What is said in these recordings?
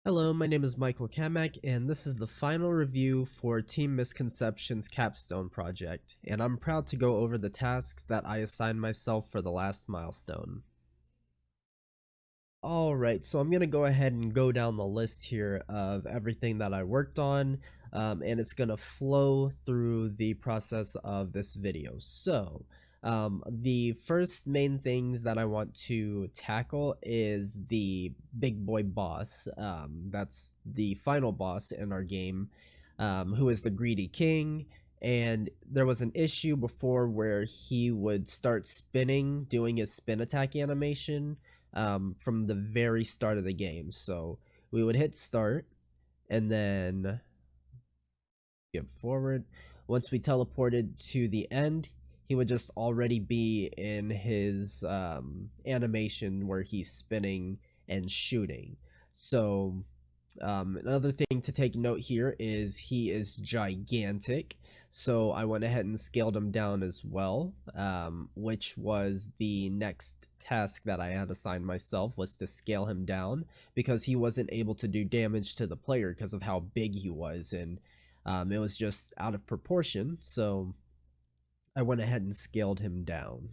Hello, my name is Michael Cammack, and this is the final review for Team Misconception's Capstone project, and I'm proud to go over the tasks that I assigned myself for the last milestone. Alright, so I'm going to go ahead and go down the list here of everything that I worked on, and it's going to flow through the process of this video. So, the first main things that I want to tackle is the big boy boss. That's the final boss in our game, who is the greedy king. And there was an issue before where he would start spinning, doing his spin attack animation from the very start of the game. So we would hit start and then skip forward. Once we teleported to the end, he would just already be in his animation where he's spinning and shooting. So another thing to take note here is he is gigantic. So I went ahead and scaled him down as well, which was the next task that I had assigned myself, was to scale him down because he wasn't able to do damage to the player because of how big he was, and it was just out of proportion. So I went ahead and scaled him down.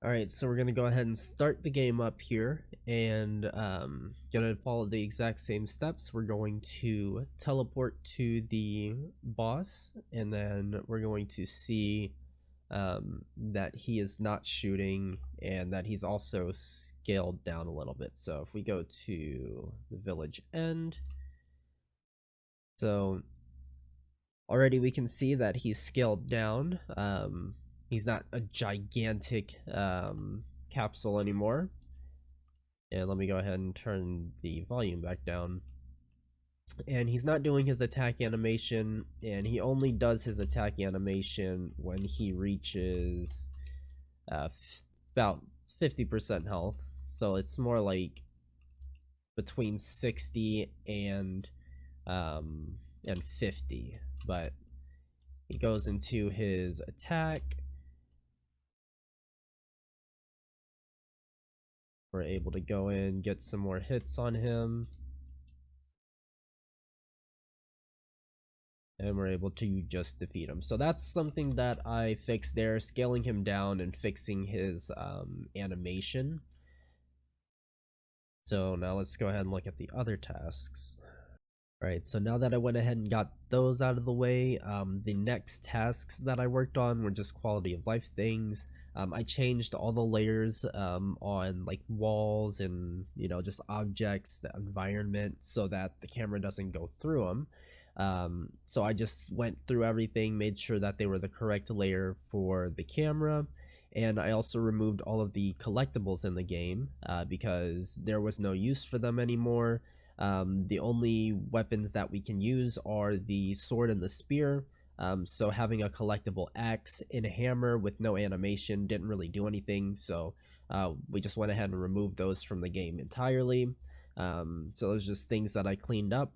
Alright, so we're going to go ahead and start the game up here, and going to follow the exact same steps. We're going to teleport to the boss, and then we're going to see that he is not shooting, and that he's also scaled down a little bit. So if we go to the village end, so already we can see that he's scaled down. He's not a gigantic capsule anymore. And let me go ahead and turn the volume back down. And he's not doing his attack animation, and he only does his attack animation when he reaches about 50% health. So it's more like between 60 and 50. But he goes into his attack. We're able to go in, get some more hits on him. And we're able to just defeat him. So that's something that I fixed there, scaling him down and fixing his animation. So now let's go ahead and look at the other tasks. Alright, so now that I went ahead and got those out of the way, the next tasks that I worked on were just quality of life things. I changed all the layers on like walls and, just objects, the environment, so that the camera doesn't go through them. So I just went through everything, made sure that they were the correct layer for the camera. And I also removed all of the collectibles in the game because there was no use for them anymore. The only weapons that we can use are the sword and the spear. So having a collectible axe and a hammer with no animation didn't really do anything. So we just went ahead and removed those from the game entirely. So those are just things that I cleaned up.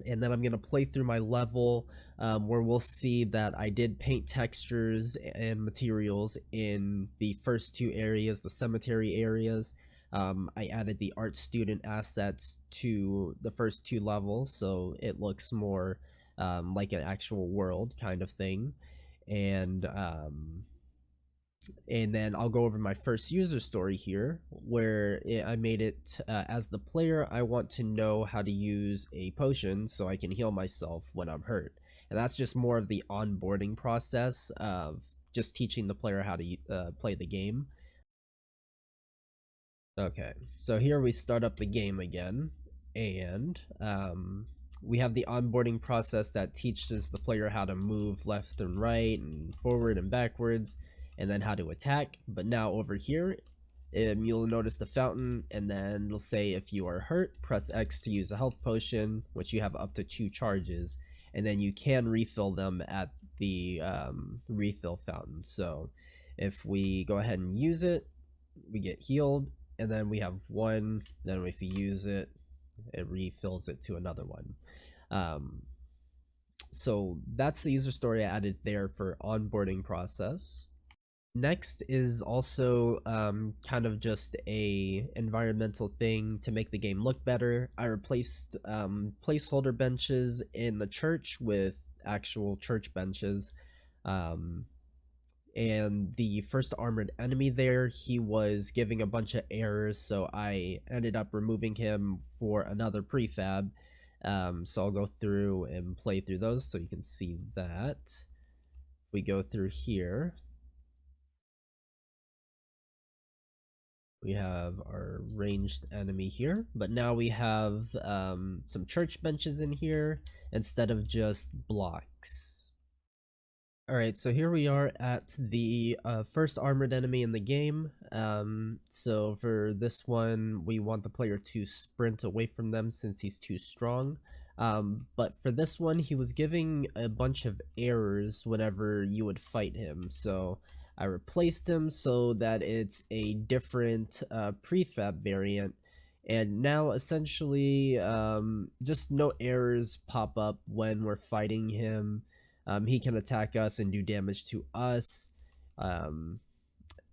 And then I'm going to play through my level where we'll see that I did paint textures and materials in the first two areas, the cemetery areas. I added the art student assets to the first two levels, so it looks more like an actual world kind of thing. And then I'll go over my first user story here, where I made it as the player. I want to know how to use a potion so I can heal myself when I'm hurt. And that's just more of the onboarding process of just teaching the player how to play the game. Okay, so here we start up the game again, and we have the onboarding process that teaches the player how to move left and right and forward and backwards, and then how to attack. But now over here, you'll notice the fountain, and then it'll say if you are hurt, press X to use a health potion, which you have up to 2 charges, and then you can refill them at the refill fountain. So if we go ahead and use it, we get healed, and then we have 1, then if we use it, it refills it to another one. So that's the user story I added there for onboarding process. Next is also kind of just a environmental thing to make the game look better. I replaced placeholder benches in the church with actual church benches. Um, and the first armored enemy there, he was giving a bunch of errors, so I ended up removing him for another prefab. So I'll go through and play through those so you can see that. We go through here. We have our ranged enemy here, but now we have some church benches in here instead of just blocks. Alright, so here we are at the first armored enemy in the game. So for this one, we want the player to sprint away from them since he's too strong. But for this one, he was giving a bunch of errors whenever you would fight him. So I replaced him so that it's a different prefab variant. And now essentially, just no errors pop up when we're fighting him. He can attack us and do damage to us.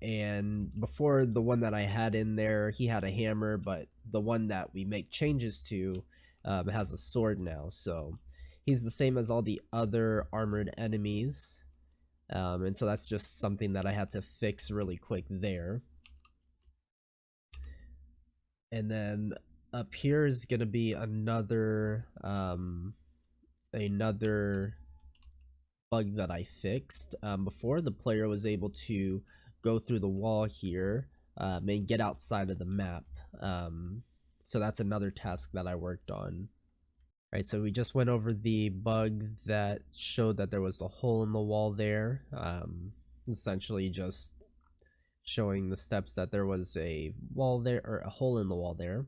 And before, the one that I had in there, he had a hammer, but the one that we make changes to has a sword now. So he's the same as all the other armored enemies. And so that's just something that I had to fix really quick there. And then up here is going to be another bug that I fixed. Before, the player was able to go through the wall here and get outside of the map. So that's another task that I worked on. Right, so we just went over the bug that showed that there was a hole in the wall there. Essentially just showing the steps that there was a wall there, or a hole in the wall there.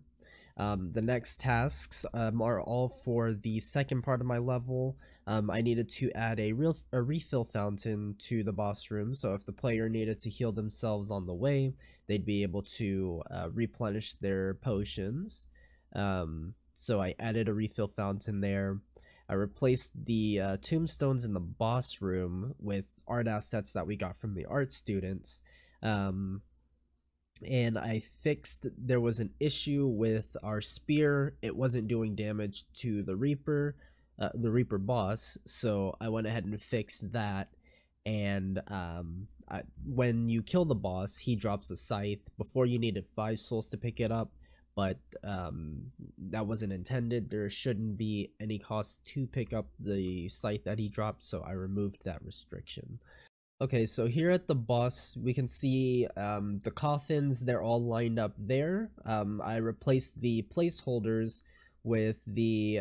The next tasks are all for the second part of my level. I needed to add a refill fountain to the boss room, so if the player needed to heal themselves on the way, they'd be able to replenish their potions. So I added a refill fountain there. I replaced the tombstones in the boss room with art assets that we got from the art students. And I fixed, there was an issue with our spear. It wasn't doing damage to the Reaper boss, so I went ahead and fixed that. And when you kill the boss, he drops a scythe. Before, you needed 5 souls to pick it up, but that wasn't intended. There shouldn't be any cost to pick up the scythe that he dropped, so I removed that restriction. Okay, so here at the boss, we can see the coffins, they're all lined up there. I replaced the placeholders with the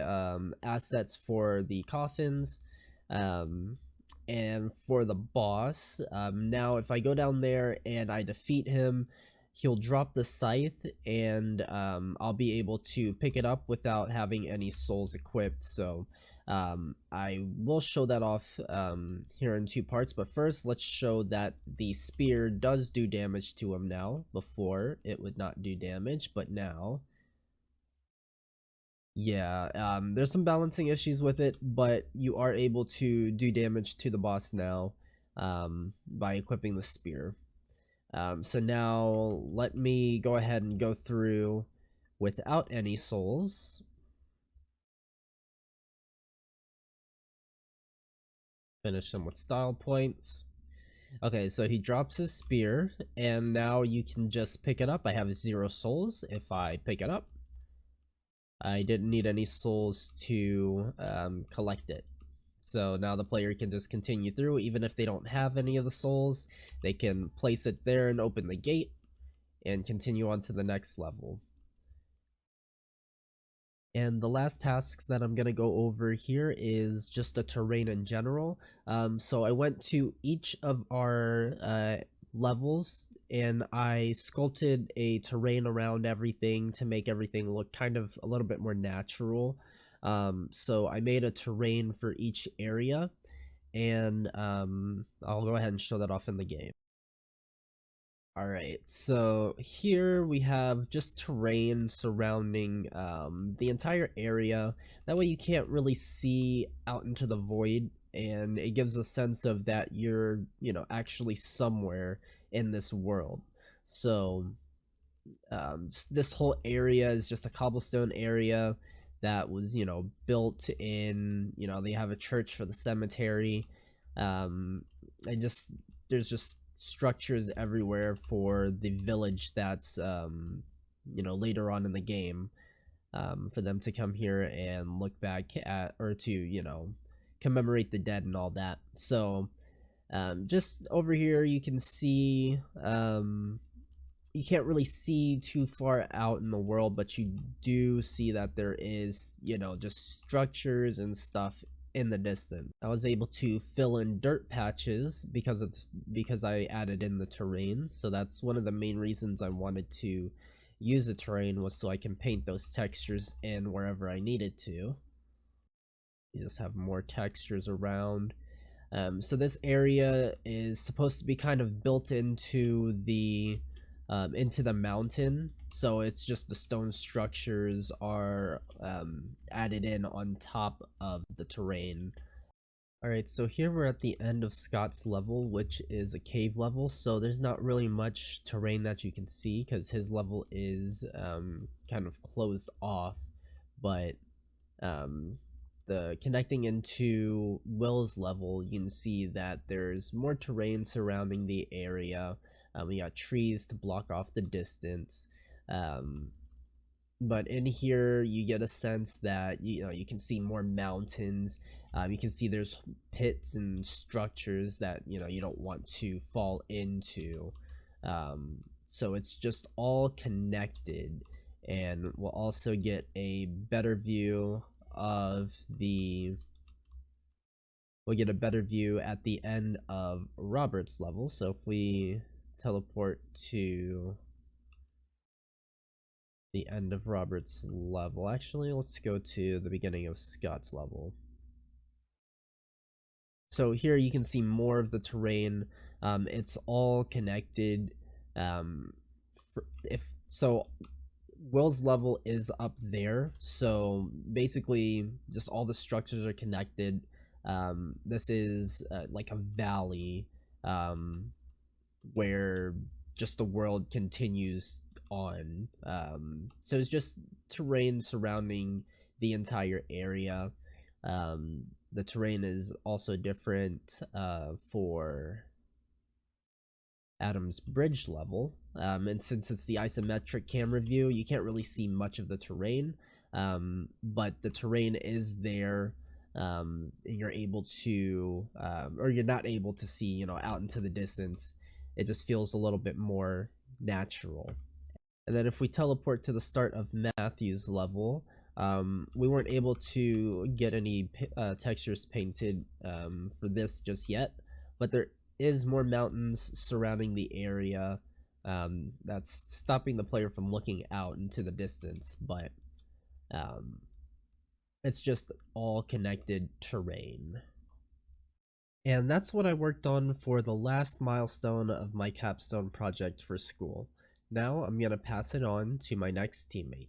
assets for the coffins. And for the boss, now if I go down there and I defeat him, he'll drop the scythe, and I'll be able to pick it up without having any souls equipped. So I will show that off here in 2 parts, but first let's show that the spear does do damage to him now. Before, it would not do damage, but now, yeah, there's some balancing issues with it, but you are able to do damage to the boss now by equipping the spear. So now let me go ahead and go through without any souls. Finish him with style points. Okay, so he drops his spear, and now you can just pick it up. I have 0 souls if I pick it up. I didn't need any souls to collect it. So now the player can just continue through. Even if they don't have any of the souls, they can place it there and open the gate and continue on to the next level. And the last tasks that I'm going to go over here is just the terrain in general. So I went to each of our levels and I sculpted a terrain around everything to make everything look kind of a little bit more natural. So I made a terrain for each area, and I'll go ahead and show that off in the game. Alright, so here we have just terrain surrounding the entire area. That way you can't really see out into the void and it gives a sense of that you're, you know, actually somewhere in this world. So this whole area is just a cobblestone area that was, you know, built in, you know, they have a church for the cemetery, and just there's just structures everywhere for the village that's, you know, later on in the game, for them to come here and look back at, or to, you know, commemorate the dead and all that. So just over here you can see, you can't really see too far out in the world, but you do see that there is, you know, just structures and stuff in the distance. I was able to fill in dirt patches because I added in the terrain, so that's one of the main reasons I wanted to use a terrain, was so I can paint those textures in wherever I needed to. You just have more textures around. So this area is supposed to be kind of built into the mountain, so it's just the stone structures are added in on top of the terrain. Alright, so here we're at the end of Scott's level, which is a cave level, so there's not really much terrain that you can see because his level is kind of closed off, but the connecting into Will's level, you can see that there's more terrain surrounding the area. We got trees to block off the distance, but in here you get a sense that, you know, you can see more mountains. You can see there's pits and structures that, you know, you don't want to fall into. So it's just all connected, and we'll also get a better view of the we'll get a better view at the end of Robert's level. So if we teleport to the end of Robert's level, actually let's go to the beginning of Scott's level. So here you can see more of the terrain. It's all connected. So Will's level is up there, so basically just all the structures are connected. This is like a valley, where just the world continues on. So it's just terrain surrounding the entire area. The terrain is also different for Adam's bridge level, and since it's the isometric camera view, you can't really see much of the terrain, but the terrain is there. And you're able to, or you're not able to see, you know, out into the distance. It just feels a little bit more natural. And then if we teleport to the start of Matthew's level, we weren't able to get any textures painted for this just yet, but there is more mountains surrounding the area. That's stopping the player from looking out into the distance, but it's just all connected terrain. And that's what I worked on for the last milestone of my capstone project for school. Now I'm going to pass it on to my next teammate.